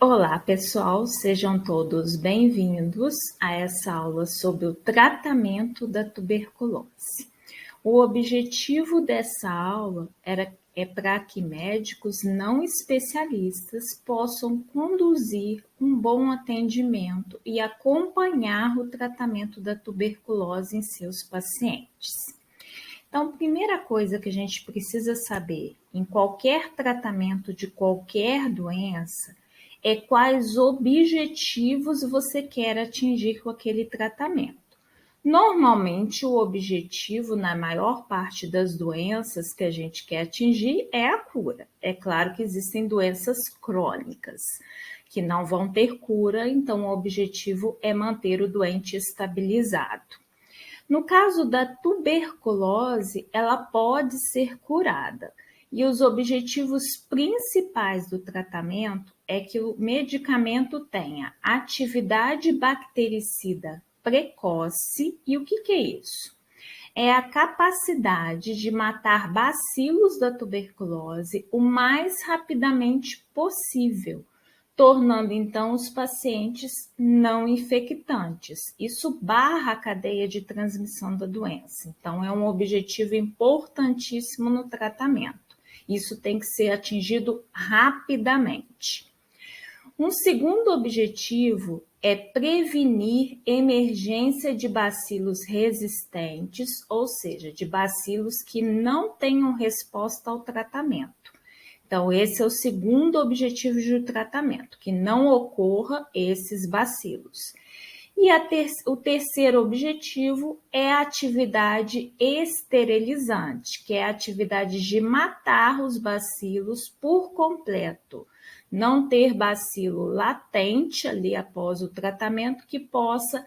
Olá, pessoal, sejam todos bem-vindos a essa aula sobre o tratamento da tuberculose. O objetivo dessa aula é para que médicos não especialistas possam conduzir um bom atendimento e acompanhar o tratamento da tuberculose em seus pacientes. Então, a primeira coisa que a gente precisa saber em qualquer tratamento de qualquer doença é quais objetivos você quer atingir com aquele tratamento. Normalmente, o objetivo, na maior parte das doenças que a gente quer atingir, é a cura. É claro que existem doenças crônicas que não vão ter cura, então o objetivo é manter o doente estabilizado. No caso da tuberculose, ela pode ser curada. E os objetivos principais do tratamento é que o medicamento tenha atividade bactericida precoce. E o que é isso? É a capacidade de matar bacilos da tuberculose o mais rapidamente possível, tornando então os pacientes não infectantes. Isso barra a cadeia de transmissão da doença. Então, é um objetivo importantíssimo no tratamento. Isso tem que ser atingido rapidamente. Um segundo objetivo é prevenir emergência de bacilos resistentes, ou seja, de bacilos que não tenham resposta ao tratamento. Então, esse é o segundo objetivo do tratamento, que não ocorra esses bacilos. E o terceiro objetivo é a atividade esterilizante, que é a atividade de matar os bacilos por completo. Não ter bacilo latente ali após o tratamento que possa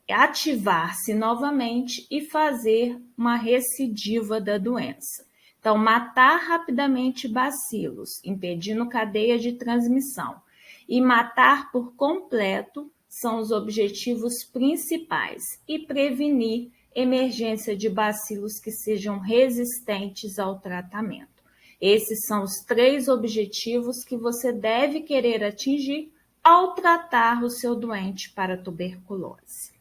ativar-se novamente e fazer uma recidiva da doença. Então, matar rapidamente bacilos, impedindo cadeia de transmissão, e matar por completo são os objetivos principais, e prevenir emergência de bacilos que sejam resistentes ao tratamento. Esses são os 3 objetivos que você deve querer atingir ao tratar o seu doente para tuberculose.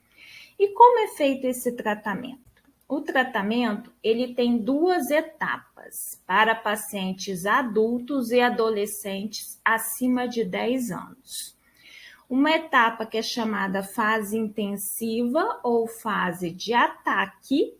E como é feito esse tratamento? O tratamento ele tem 2 etapas para pacientes adultos e adolescentes acima de 10 anos. Uma etapa que é chamada fase intensiva ou fase de ataque,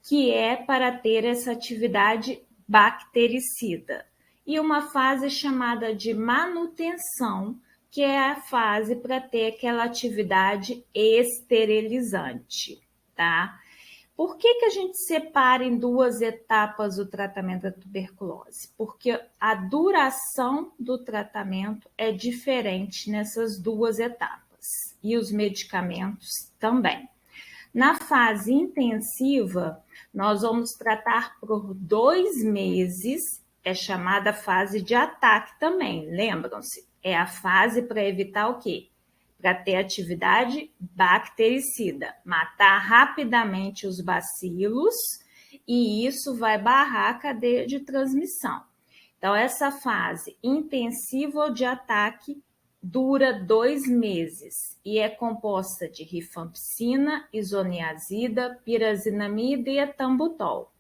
que é para ter essa atividade bactericida. E uma fase chamada de manutenção, que é a fase para ter aquela atividade esterilizante, tá? Por que a gente separa em 2 etapas o tratamento da tuberculose? Porque a duração do tratamento é diferente nessas 2 etapas e os medicamentos também. Na fase intensiva, nós vamos tratar por 2 meses, é chamada fase de ataque também, lembram-se? É a fase para evitar o quê? Para ter atividade bactericida, matar rapidamente os bacilos, e isso vai barrar a cadeia de transmissão. Então, essa fase intensiva de ataque dura 2 meses e é composta de rifampicina, isoniazida, pirazinamida e etambutol.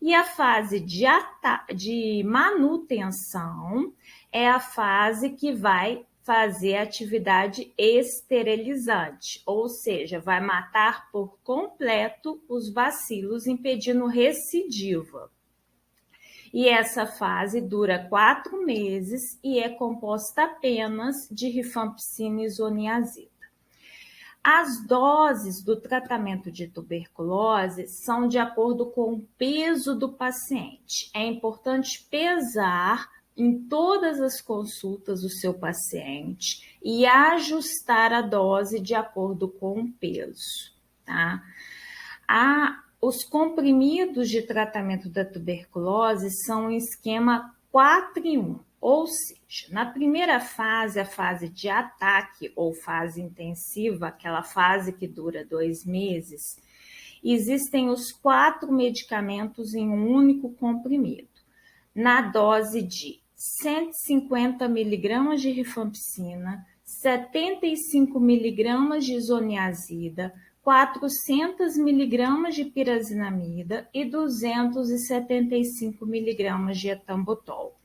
E a fase de manutenção é a fase que vai fazer atividade esterilizante, ou seja, vai matar por completo os bacilos, impedindo recidiva. E essa fase dura 4 meses e é composta apenas de rifampicina e isoniazida. As doses do tratamento de tuberculose são de acordo com o peso do paciente. É importante pesar em todas as consultas o seu paciente e ajustar a dose de acordo com o peso, tá? Os comprimidos de tratamento da tuberculose são um esquema 4 em 1, ou seja, na primeira fase, a fase de ataque ou fase intensiva, aquela fase que dura 2 meses, existem os 4 medicamentos em um único comprimido, na dose de 150 miligramas de rifampicina, 75 miligramas de isoniazida, 400 miligramas de pirazinamida e 275 miligramas de etambutol.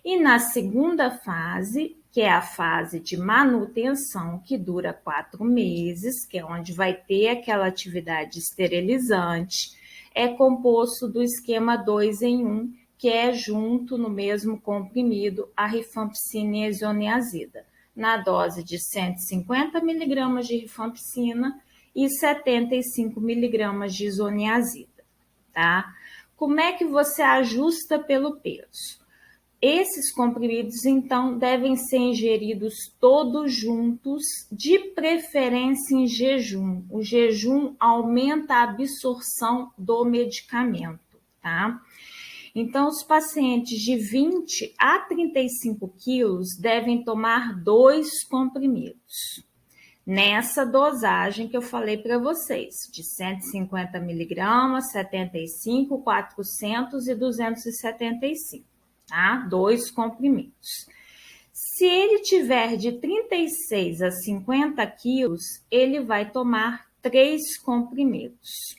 E na segunda fase, que é a fase de manutenção, que dura 4 meses, que é onde vai ter aquela atividade esterilizante, é composto do esquema 2 em 1, que é junto no mesmo comprimido a rifampicina e a isoniazida, na dose de 150 miligramas de rifampicina e 75 miligramas de isoniazida, tá? Como é que você ajusta pelo peso? Esses comprimidos, então, devem ser ingeridos todos juntos, de preferência em jejum. O jejum aumenta a absorção do medicamento, tá? Então, os pacientes de 20 a 35 quilos devem tomar 2 comprimidos, nessa dosagem que eu falei para vocês, de 150 miligramas, 75, 400 e 275, tá? 2 comprimidos. Se ele tiver de 36 a 50 quilos, ele vai tomar 3 comprimidos.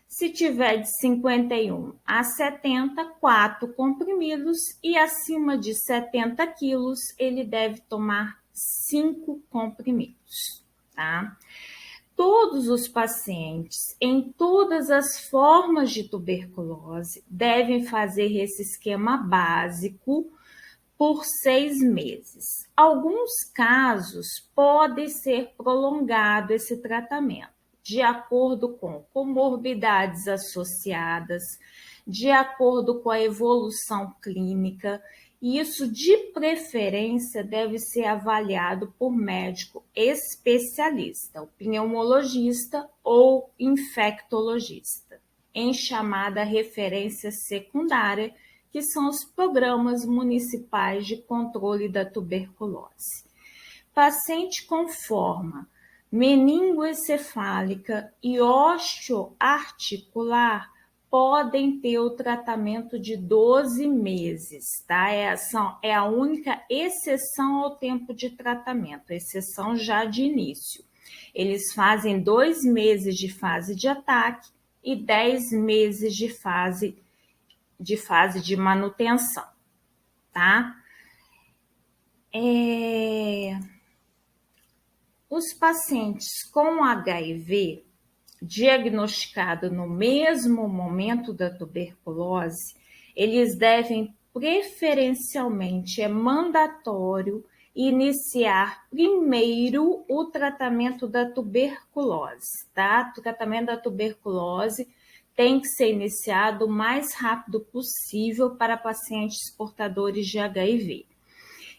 Se tiver de 51 a 70, 4 comprimidos, e acima de 70 quilos, ele deve tomar 5 comprimidos, tá? Todos os pacientes, em todas as formas de tuberculose, devem fazer esse esquema básico por 6 meses. Alguns casos pode ser prolongado esse tratamento, de acordo com comorbidades associadas, de acordo com a evolução clínica. E isso, de preferência, deve ser avaliado por médico especialista, o pneumologista ou infectologista, em chamada referência secundária, que são os programas municipais de controle da tuberculose. Paciente com forma meningoencefálica e osteoarticular podem ter o tratamento de 12 meses, tá? É a única exceção ao tempo de tratamento, exceção já de início. Eles fazem 2 meses de fase de ataque e 10 meses de fase de manutenção, tá? Os pacientes com HIV diagnosticado no mesmo momento da tuberculose, eles devem preferencialmente, é mandatório, iniciar primeiro o tratamento da tuberculose, tá? O tratamento da tuberculose tem que ser iniciado o mais rápido possível para pacientes portadores de HIV.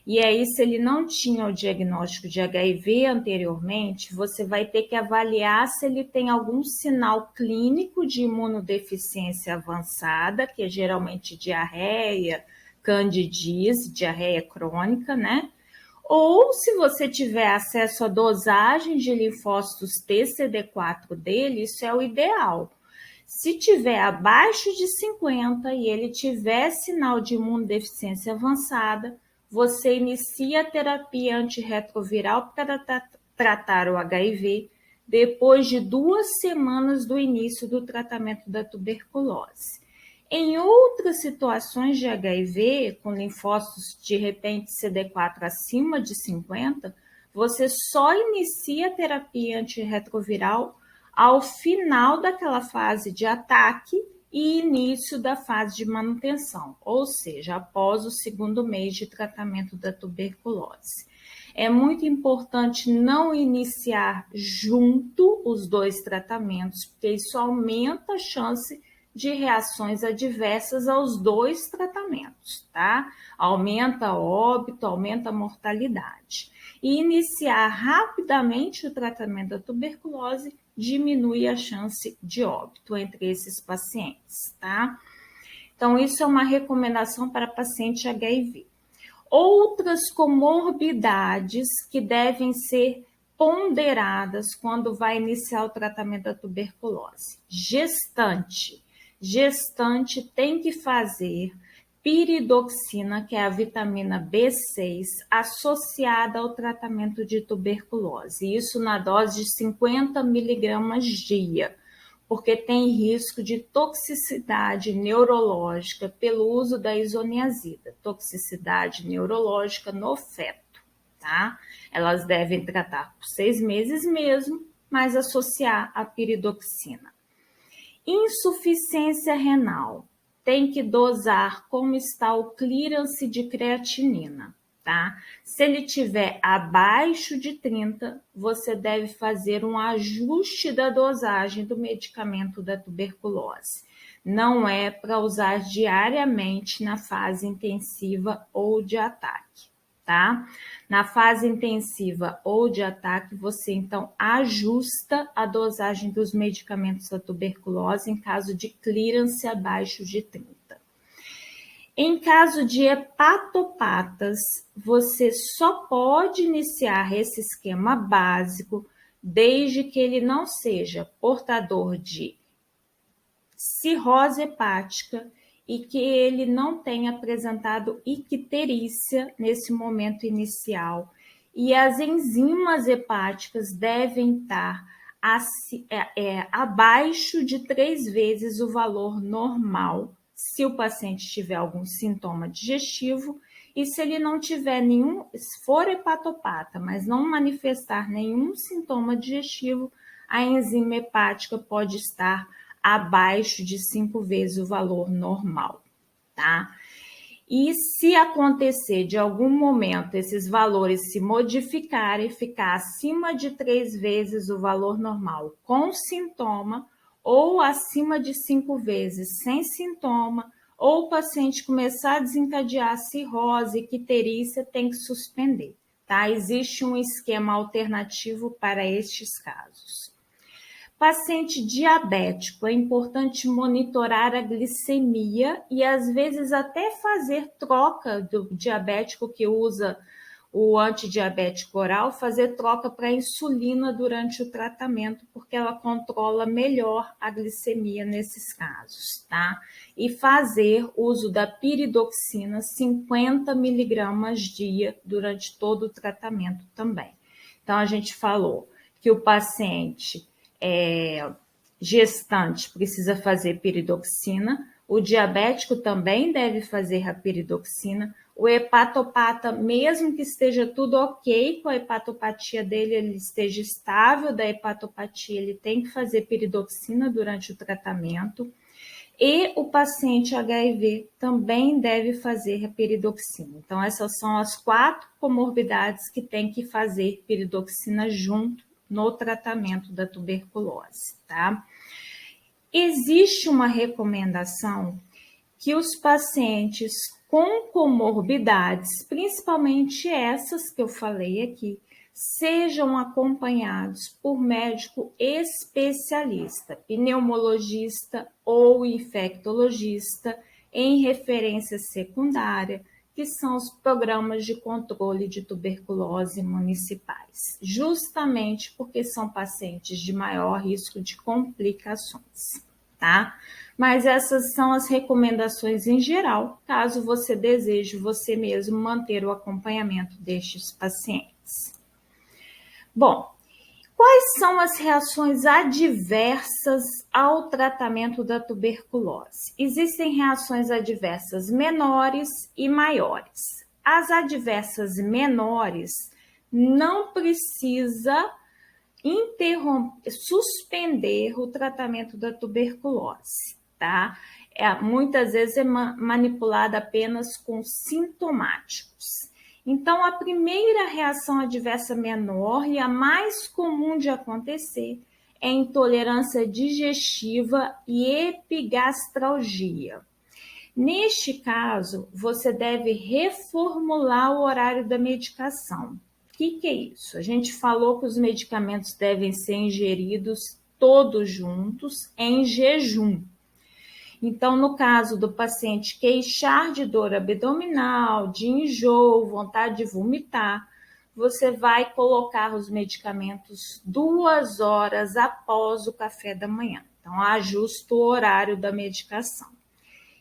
E aí, se ele não tinha o diagnóstico de HIV anteriormente, você vai ter que avaliar se ele tem algum sinal clínico de imunodeficiência avançada, que é geralmente diarreia, candidíase, diarreia crônica, né? Ou se você tiver acesso à dosagem de linfócitos TCD4 dele, isso é o ideal. Se tiver abaixo de 50 e ele tiver sinal de imunodeficiência avançada, você inicia a terapia antirretroviral para tratar o HIV depois de 2 semanas do início do tratamento da tuberculose. Em outras situações de HIV, com linfócitos de repente CD4 acima de 50, você só inicia a terapia antirretroviral ao final daquela fase de ataque e início da fase de manutenção, ou seja, após o 2º mês de tratamento da tuberculose. É muito importante não iniciar junto os 2 tratamentos, porque isso aumenta a chance de reações adversas aos 2 tratamentos, tá? Aumenta óbito, aumenta a mortalidade. E iniciar rapidamente o tratamento da tuberculose diminui a chance de óbito entre esses pacientes, tá? Então, isso é uma recomendação para paciente HIV. Outras comorbidades que devem ser ponderadas quando vai iniciar o tratamento da tuberculose. Gestante tem que fazer piridoxina, que é a vitamina B6, associada ao tratamento de tuberculose. Isso na dose de 50 miligramas dia, porque tem risco de toxicidade neurológica pelo uso da isoniazida, toxicidade neurológica no feto, tá? Elas devem tratar por 6 meses mesmo, mas associar a piridoxina. Insuficiência renal. Tem que dosar como está o clearance de creatinina, tá? Se ele tiver abaixo de 30, você deve fazer um ajuste da dosagem do medicamento da tuberculose. Não é para usar diariamente na fase intensiva ou de ataque, tá? Na fase intensiva ou de ataque, você então ajusta a dosagem dos medicamentos da tuberculose em caso de clearance abaixo de 30. Em caso de hepatopatas, você só pode iniciar esse esquema básico desde que ele não seja portador de cirrose hepática e que ele não tenha apresentado icterícia nesse momento inicial. E as enzimas hepáticas devem estar abaixo de 3 vezes o valor normal, se o paciente tiver algum sintoma digestivo, e se ele não tiver nenhum, se for hepatopata, mas não manifestar nenhum sintoma digestivo, a enzima hepática pode estar abaixo de 5 vezes o valor normal, tá? E se acontecer de algum momento esses valores se modificarem, ficar acima de 3 vezes o valor normal com sintoma, ou acima de 5 vezes sem sintoma, ou o paciente começar a desencadear cirrose, icterícia, tem que suspender, tá? Existe um esquema alternativo para estes casos. Paciente diabético, é importante monitorar a glicemia e às vezes até fazer troca do diabético que usa o antidiabético oral, fazer troca para insulina durante o tratamento, porque ela controla melhor a glicemia nesses casos, tá? E fazer uso da piridoxina 50 miligramas dia durante todo o tratamento também. Então, a gente falou que o paciente gestante precisa fazer piridoxina, o diabético também deve fazer a piridoxina, o hepatopata, mesmo que esteja tudo ok com a hepatopatia dele, ele esteja estável da hepatopatia, ele tem que fazer piridoxina durante o tratamento, e o paciente HIV também deve fazer a piridoxina. Então, essas são as 4 comorbidades que tem que fazer piridoxina junto no tratamento da tuberculose, tá? Existe uma recomendação que os pacientes com comorbidades, principalmente essas que eu falei aqui, sejam acompanhados por médico especialista, pneumologista ou infectologista em referência secundária, que são os programas de controle de tuberculose municipais, justamente porque são pacientes de maior risco de complicações, tá? Mas essas são as recomendações em geral, caso você deseje você mesmo manter o acompanhamento destes pacientes. Bom, quais são as reações adversas ao tratamento da tuberculose? Existem reações adversas menores e maiores. As adversas menores não precisa suspender o tratamento da tuberculose, tá? Muitas vezes é manipulada apenas com sintomáticos. Então, a primeira reação adversa menor e a mais comum de acontecer é intolerância digestiva e epigastralgia. Neste caso, você deve reformular o horário da medicação. O que é isso? A gente falou que os medicamentos devem ser ingeridos todos juntos em jejum. Então, no caso do paciente queixar de dor abdominal, de enjoo, vontade de vomitar, você vai colocar os medicamentos 2 horas após o café da manhã. Então, ajusta o horário da medicação.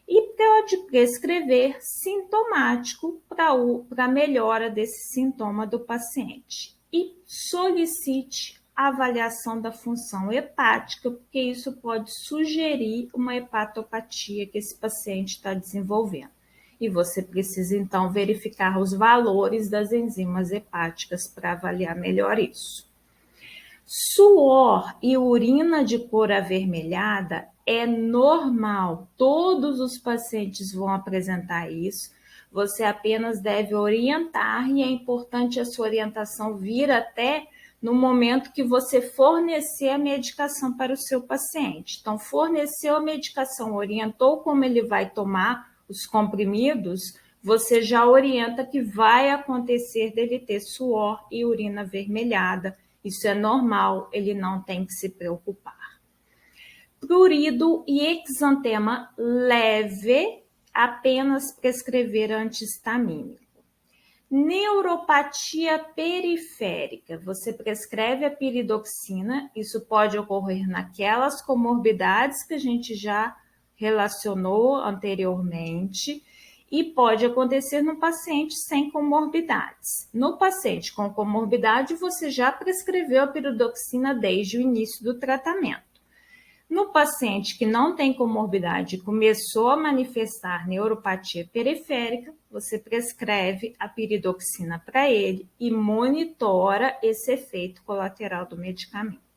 E pode prescrever sintomático para a melhora desse sintoma do paciente e solicite a avaliação da função hepática, porque isso pode sugerir uma hepatopatia que esse paciente está desenvolvendo. E você precisa, então, verificar os valores das enzimas hepáticas para avaliar melhor isso. Suor e urina de cor avermelhada é normal, todos os pacientes vão apresentar isso. Você apenas deve orientar e é importante essa orientação vir até no momento que você fornecer a medicação para o seu paciente. Então, forneceu a medicação, orientou como ele vai tomar os comprimidos, você já orienta que vai acontecer dele ter suor e urina avermelhada. Isso é normal, ele não tem que se preocupar. Prurido e exantema leve, apenas prescrever antihistamínico. Neuropatia periférica, você prescreve a piridoxina, isso pode ocorrer naquelas comorbidades que a gente já relacionou anteriormente e pode acontecer no paciente sem comorbidades. No paciente com comorbidade, você já prescreveu a piridoxina desde o início do tratamento. No paciente que não tem comorbidade e começou a manifestar neuropatia periférica, você prescreve a piridoxina para ele e monitora esse efeito colateral do medicamento.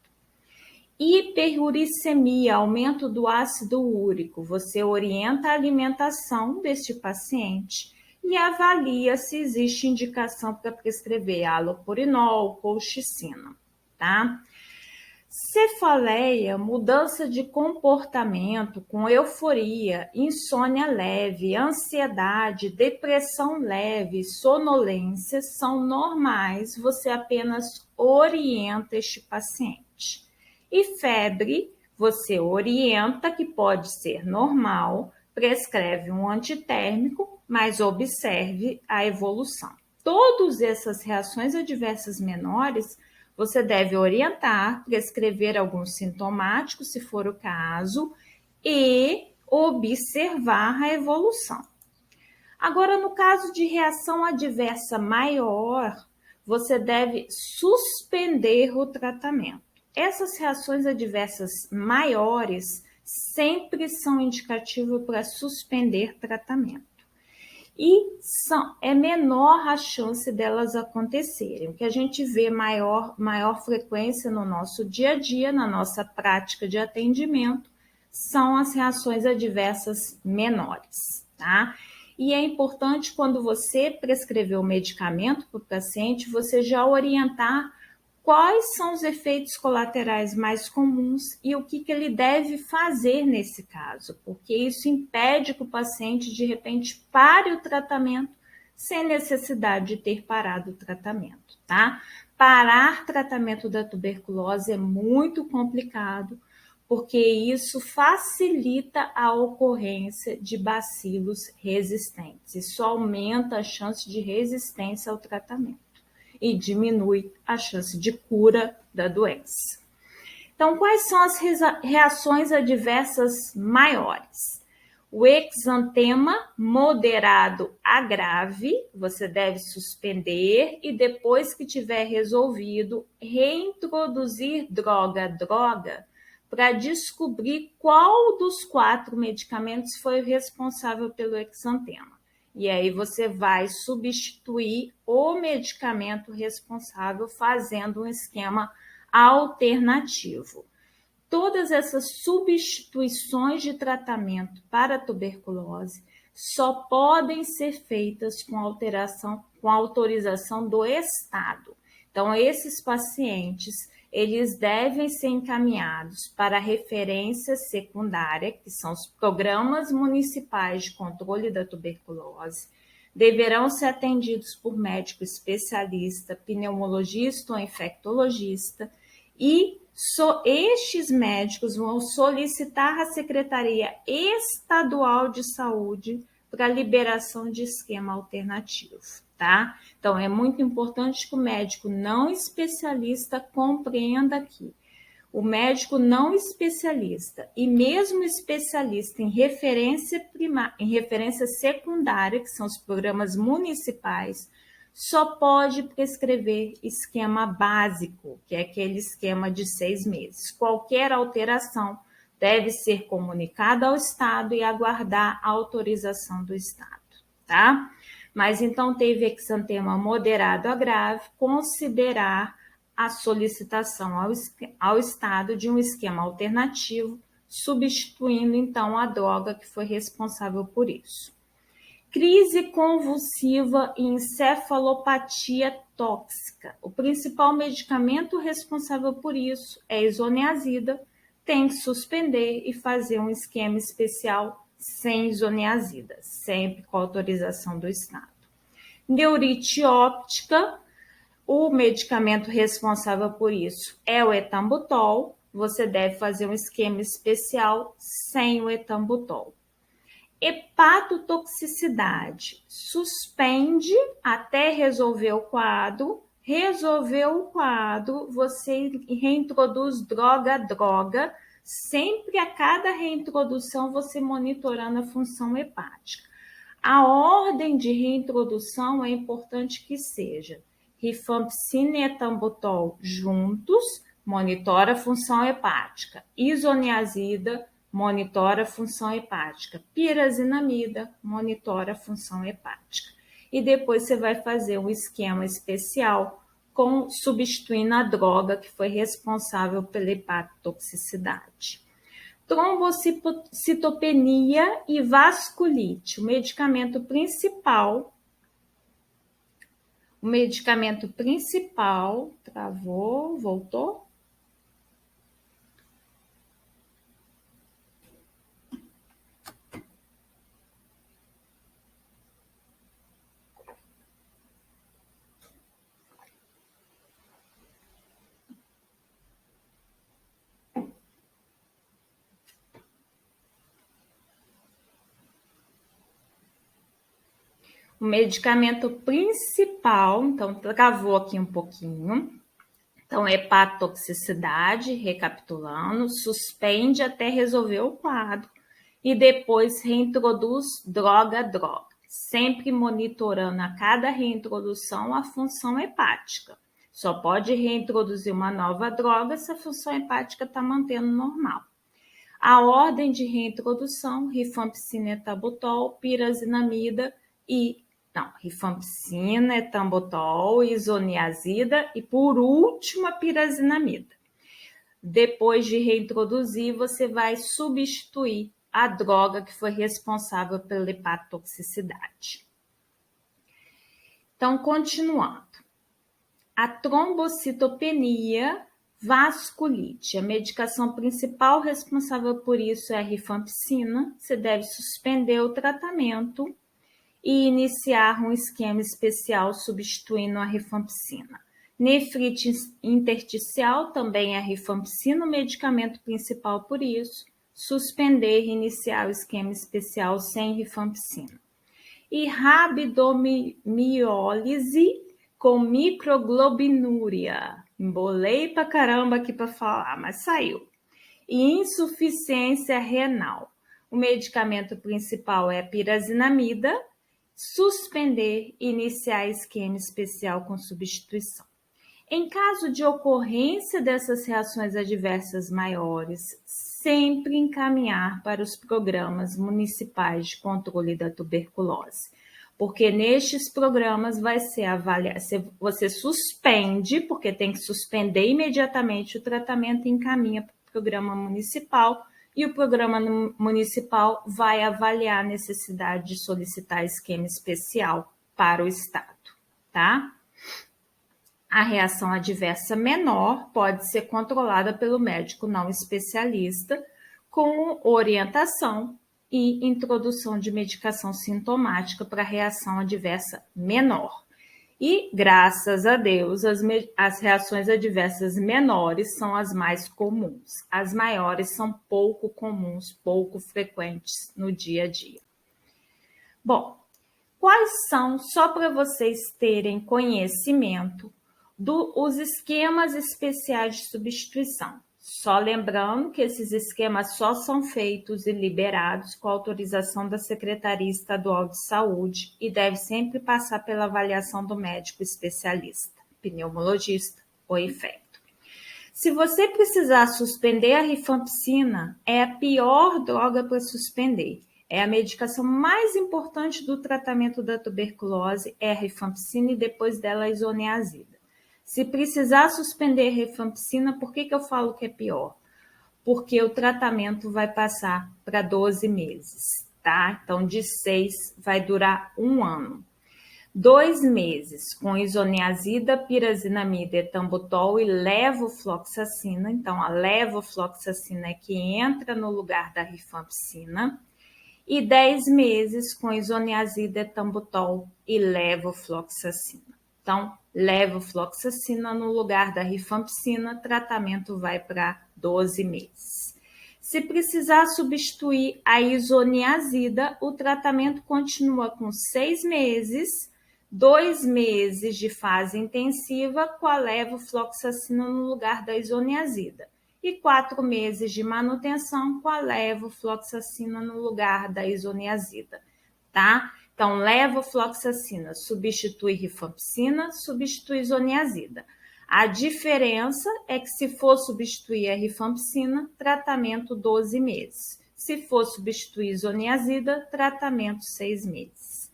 Hiperuricemia, aumento do ácido úrico, você orienta a alimentação deste paciente e avalia se existe indicação para prescrever halopurinol, colchicina, tá? Cefaleia, mudança de comportamento com euforia, insônia leve, ansiedade, depressão leve, sonolência são normais, você apenas orienta este paciente. E febre, você orienta que pode ser normal, prescreve um antitérmico, mas observe a evolução. Todas essas reações adversas menores, você deve orientar, prescrever algum sintomático, se for o caso, e observar a evolução. Agora, no caso de reação adversa maior, você deve suspender o tratamento. Essas reações adversas maiores sempre são indicativas para suspender tratamento. E é menor a chance delas acontecerem. O que a gente vê maior frequência no nosso dia a dia, na nossa prática de atendimento, são as reações adversas menores, tá? E é importante, quando você prescrever o medicamento para o paciente, você já orientar quais são os efeitos colaterais mais comuns e o que ele deve fazer nesse caso, porque isso impede que o paciente, de repente, pare o tratamento sem necessidade de ter parado o tratamento, tá? Parar tratamento da tuberculose é muito complicado, porque isso facilita a ocorrência de bacilos resistentes. Isso aumenta a chance de resistência ao tratamento e diminui a chance de cura da doença. Então, quais são as reações adversas maiores? O exantema moderado a grave, você deve suspender e depois que tiver resolvido, reintroduzir droga para descobrir qual dos 4 medicamentos foi o responsável pelo exantema. E aí você vai substituir o medicamento responsável fazendo um esquema alternativo. Todas essas substituições de tratamento para a tuberculose só podem ser feitas com autorização do Estado. Então, esses pacientes, eles devem ser encaminhados para a referência secundária, que são os programas municipais de controle da tuberculose, deverão ser atendidos por médico especialista, pneumologista ou infectologista, e estes médicos vão solicitar à Secretaria Estadual de Saúde para liberação de esquema alternativo, tá? Então, é muito importante que o médico não especialista compreenda que o médico não especialista e mesmo especialista em referência secundária, que são os programas municipais, só pode prescrever esquema básico, que é aquele esquema de 6 meses. Qualquer alteração deve ser comunicada ao Estado e aguardar a autorização do Estado, tá? Mas então teve exantema moderado a grave, considerar a solicitação ao Estado de um esquema alternativo, substituindo então a droga que foi responsável por isso. Crise convulsiva e encefalopatia tóxica. O principal medicamento responsável por isso é a isoniazida. Tem que suspender e fazer um esquema especial sem isoniazida, sempre com autorização do Estado. Neurite óptica, o medicamento responsável por isso é o etambutol. Você deve fazer um esquema especial sem o etambutol. Hepatotoxicidade, suspende até resolver o quadro. Resolveu o quadro, você reintroduz droga, sempre a cada reintrodução você monitorando a função hepática. A ordem de reintrodução é importante que seja rifampicina e etambutol juntos, monitora a função hepática. Isoniazida, monitora a função hepática. Pirazinamida, monitora a função hepática. E depois você vai fazer um esquema especial substituindo a droga que foi responsável pela hepatotoxicidade. Trombocitopenia e vasculite. O medicamento principal, travou, voltou? O medicamento principal, então travou aqui um pouquinho. Então, hepatotoxicidade, recapitulando, suspende até resolver o quadro e depois reintroduz droga, sempre monitorando a cada reintrodução a função hepática. Só pode reintroduzir uma nova droga se a função hepática está mantendo normal. A ordem de reintrodução, rifampicina, etambutol, pirazinamida rifampicina, etambutol, isoniazida e, por último, a pirazinamida. Depois de reintroduzir, você vai substituir a droga que foi responsável pela hepatotoxicidade. Então, continuando. A trombocitopenia, vasculite. A medicação principal responsável por isso é a rifampicina. Você deve suspender o tratamento e iniciar um esquema especial substituindo a rifampicina. Nefrite intersticial também é a rifampicina, o medicamento principal por isso. Suspender e iniciar o esquema especial sem rifampicina. E rabdomiólise com microglobinúria. Embolei pra caramba aqui para falar, mas saiu. E insuficiência renal. O medicamento principal é a pirazinamida. Suspender e iniciar esquema especial com substituição. Em caso de ocorrência dessas reações adversas maiores, sempre encaminhar para os programas municipais de controle da tuberculose, porque nestes programas vai ser avaliado, você suspende, porque tem que suspender imediatamente o tratamento e encaminha para o programa municipal, e o programa municipal vai avaliar a necessidade de solicitar esquema especial para o Estado, tá? A reação adversa menor pode ser controlada pelo médico não especialista com orientação e introdução de medicação sintomática para reação adversa menor. E, graças a Deus, as reações adversas menores são as mais comuns. As maiores são pouco comuns, pouco frequentes no dia a dia. Bom, quais são, só para vocês terem conhecimento, os esquemas especiais de substituição? Só lembrando que esses esquemas só são feitos e liberados com autorização da Secretaria Estadual de Saúde e deve sempre passar pela avaliação do médico especialista, pneumologista ou infecto. Se você precisar suspender a rifampicina, é a pior droga para suspender. É a medicação mais importante do tratamento da tuberculose, é a rifampicina e depois dela a isoniazida. Se precisar suspender a rifampicina, por que eu falo que é pior? Porque o tratamento vai passar para 12 meses, tá? Então, de 6 vai durar 1 ano. 2 meses com isoniazida, pirazinamida, etambutol e levofloxacina. Então, a levofloxacina é que entra no lugar da rifampicina. E 10 meses com isoniazida, etambutol e levofloxacina. Então, levofloxacina no lugar da rifampicina, tratamento vai para 12 meses. Se precisar substituir a isoniazida, o tratamento continua com 6 meses, 2 meses de fase intensiva com a levofloxacina no lugar da isoniazida e 4 meses de manutenção com a levofloxacina no lugar da isoniazida, tá? Então, levofloxacina substitui rifampicina, substitui isoniazida. A diferença é que se for substituir a rifampicina, tratamento 12 meses. Se for substituir isoniazida, tratamento 6 meses.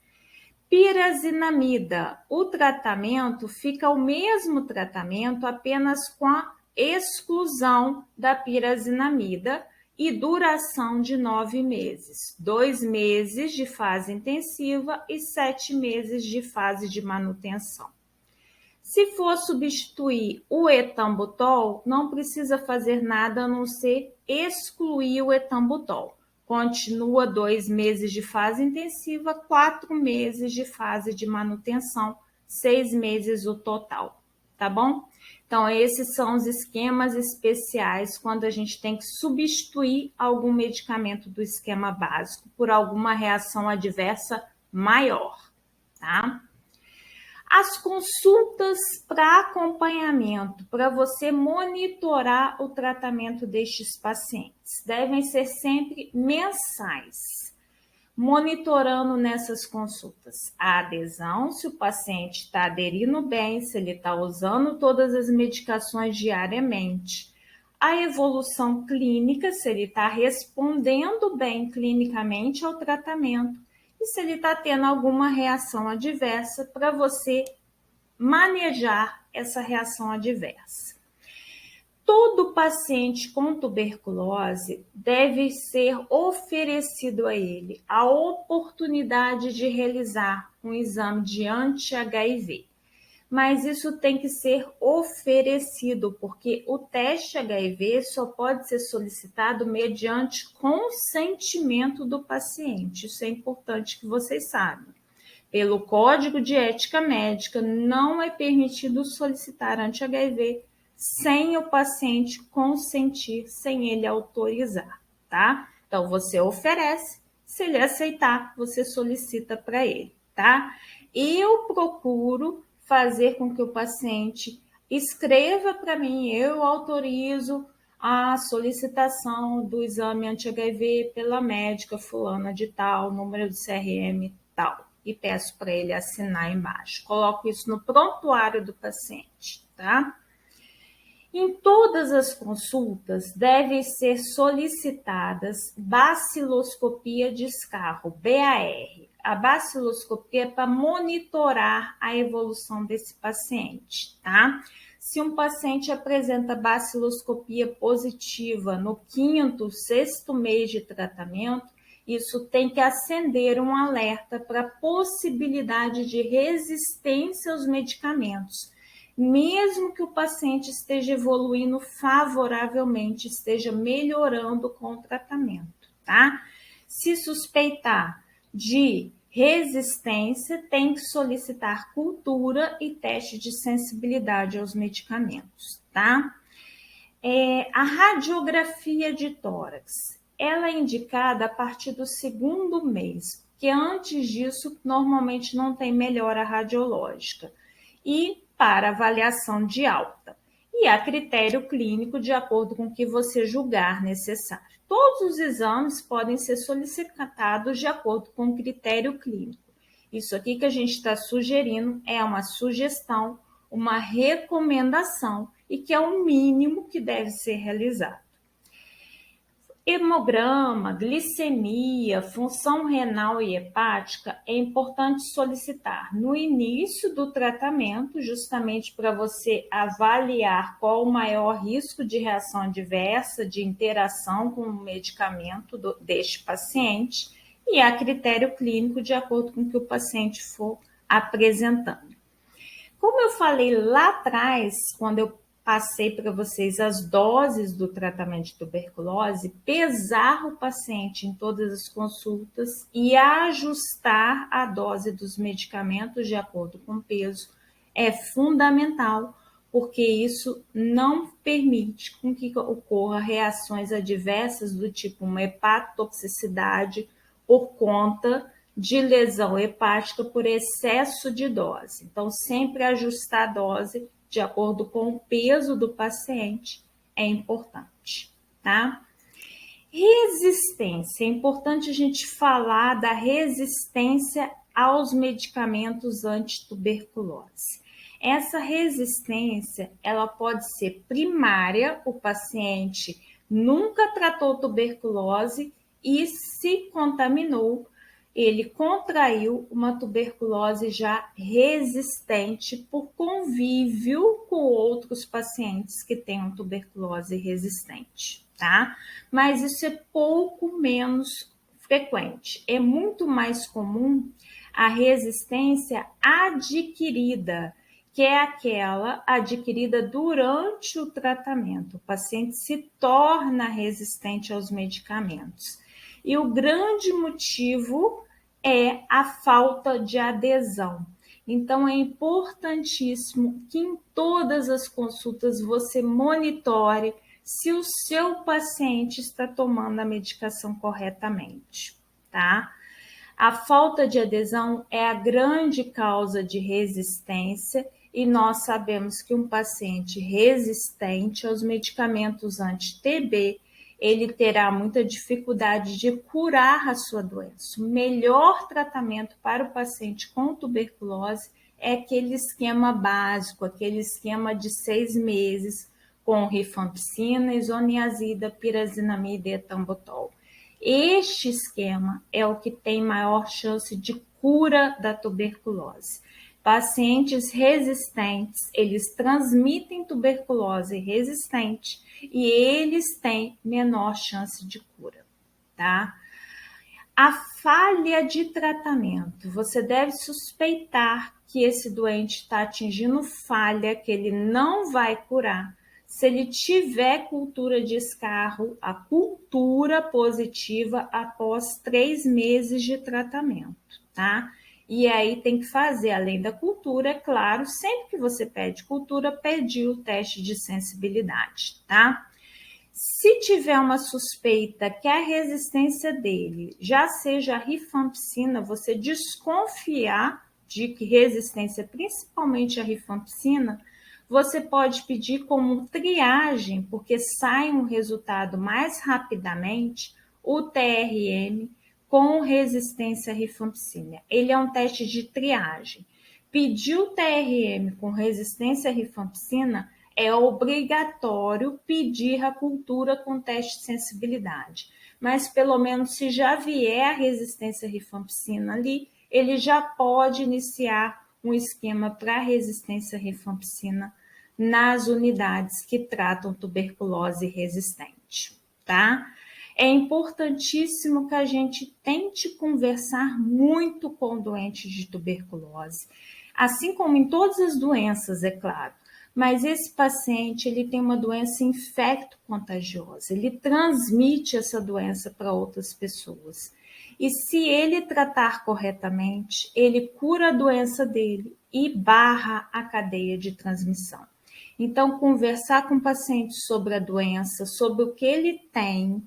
Pirazinamida, o tratamento fica o mesmo tratamento apenas com a exclusão da pirazinamida e duração de 9 meses, 2 meses de fase intensiva e 7 meses de fase de manutenção. Se for substituir o etambutol, não precisa fazer nada a não ser excluir o etambutol. Continua 2 meses de fase intensiva, 4 meses de fase de manutenção, 6 meses o total, tá bom? Então, esses são os esquemas especiais quando a gente tem que substituir algum medicamento do esquema básico por alguma reação adversa maior, tá? As consultas para acompanhamento, para você monitorar o tratamento destes pacientes, devem ser sempre mensais, monitorando nessas consultas a adesão, se o paciente está aderindo bem, se ele está usando todas as medicações diariamente, a evolução clínica, se ele está respondendo bem clinicamente ao tratamento, e se ele está tendo alguma reação adversa para você manejar essa reação adversa. Todo paciente com tuberculose deve ser oferecido a ele a oportunidade de realizar um exame de anti-HIV. Mas isso tem que ser oferecido, porque o teste HIV só pode ser solicitado mediante consentimento do paciente. Isso é importante que vocês saibam. Pelo Código de Ética Médica, não é permitido solicitar anti-HIV sem o paciente consentir, sem ele autorizar, tá? Então, você oferece, se ele aceitar, você solicita para ele, tá? Eu procuro fazer com que o paciente escreva para mim, eu autorizo a solicitação do exame anti-HIV pela médica fulana de tal, número de CRM tal, e peço para ele assinar embaixo. Coloco isso no prontuário do paciente, tá? Em todas as consultas devem ser solicitadas baciloscopia de escarro, BAR. A baciloscopia é para monitorar a evolução desse paciente, tá? Se um paciente apresenta baciloscopia positiva no 5º, 6º mês de tratamento, isso tem que acender um alerta para a possibilidade de resistência aos medicamentos, mesmo que o paciente esteja evoluindo favoravelmente, esteja melhorando com o tratamento, tá? Se suspeitar de resistência, tem que solicitar cultura e teste de sensibilidade aos medicamentos, tá? A radiografia de tórax, ela é indicada a partir do 2º mês, porque antes disso, normalmente não tem melhora radiológica. E para avaliação de alta. e a critério clínico de acordo com o que você julgar necessário. Todos os exames podem ser solicitados de acordo com o critério clínico. Isso aqui que a gente está sugerindo é uma sugestão, uma recomendação e que é o mínimo que deve ser realizado. Hemograma, glicemia, função renal e hepática é importante solicitar no início do tratamento, justamente para você avaliar qual o maior risco de reação adversa, de interação com o medicamento deste paciente, e a critério clínico de acordo com o que o paciente for apresentando. Como eu falei lá atrás, quando eu passei para vocês as doses do tratamento de tuberculose, pesar o paciente em todas as consultas e ajustar a dose dos medicamentos de acordo com o peso é fundamental, porque isso não permite com que ocorra reações adversas do tipo uma hepatotoxicidade por conta de lesão hepática por excesso de dose. Então, sempre ajustar a dose de acordo com o peso do paciente é importante, tá? Resistência. É importante a gente falar da resistência aos medicamentos antituberculose. Essa resistência, ela pode ser primária, o paciente nunca tratou tuberculose e se contaminou, ele contraiu uma tuberculose já resistente por convívio com outros pacientes que tenham tuberculose resistente, tá? Mas isso é pouco menos frequente. É muito mais comum a resistência adquirida, que é aquela adquirida durante o tratamento. O paciente se torna resistente aos medicamentos. E o grande motivo é a falta de adesão. Então, é importantíssimo que em todas as consultas você monitore se o seu paciente está tomando a medicação corretamente, tá? A falta de adesão é a grande causa de resistência e nós sabemos que um paciente resistente aos medicamentos anti-TB, ele terá muita dificuldade de curar a sua doença. O melhor tratamento para o paciente com tuberculose é aquele esquema básico, aquele esquema de 6 meses com rifampicina, isoniazida, pirazinamida e etambutol. Este esquema é o que tem maior chance de cura da tuberculose. Pacientes resistentes, eles transmitem tuberculose resistente e eles têm menor chance de cura, tá? A falha de tratamento. Você deve suspeitar que esse doente está atingindo falha, que ele não vai curar. Se ele tiver cultura de escarro, a cultura positiva após 3 meses de tratamento, tá? E aí tem que fazer, além da cultura, é claro, sempre que você pede cultura, pedir o teste de sensibilidade, tá? Se tiver uma suspeita que a resistência dele já seja a rifampicina, você desconfiar de que resistência, principalmente a rifampicina, você pode pedir como triagem, porque sai um resultado mais rapidamente, o TRM com resistência à rifampicina. Ele é um teste de triagem. Pedir o TRM com resistência à rifampicina é obrigatório pedir a cultura com teste de sensibilidade. Mas pelo menos se já vier a resistência à rifampicina ali, ele já pode iniciar um esquema para resistência à rifampicina nas unidades que tratam tuberculose resistente, tá? É importantíssimo que a gente tente conversar muito com o doente de tuberculose, assim como em todas as doenças, é claro. Mas esse paciente, ele tem uma doença infecto-contagiosa, ele transmite essa doença para outras pessoas. E se ele tratar corretamente, ele cura a doença dele e barra a cadeia de transmissão. Então, conversar com o paciente sobre a doença, sobre o que ele tem,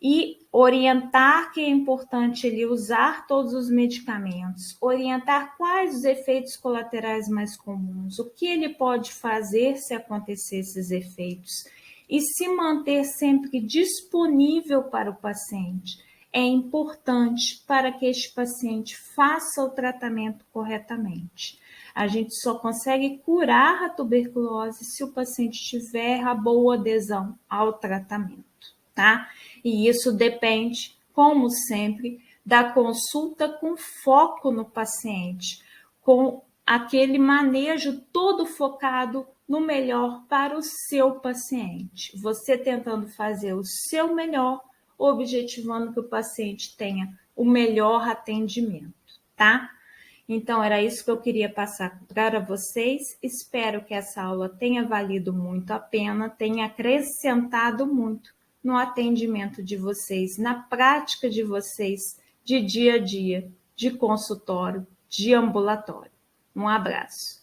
e orientar que é importante ele usar todos os medicamentos, orientar quais os efeitos colaterais mais comuns, o que ele pode fazer se acontecer esses efeitos e se manter sempre disponível para o paciente. É importante para que este paciente faça o tratamento corretamente. A gente só consegue curar a tuberculose se o paciente tiver a boa adesão ao tratamento, tá? E isso depende, como sempre, da consulta com foco no paciente, com aquele manejo todo focado no melhor para o seu paciente. Você tentando fazer o seu melhor, objetivando que o paciente tenha o melhor atendimento, tá? Então, era isso que eu queria passar para vocês. Espero que essa aula tenha valido muito a pena, tenha acrescentado muito no atendimento de vocês, na prática de vocês, de dia a dia, de consultório, de ambulatório. Um abraço.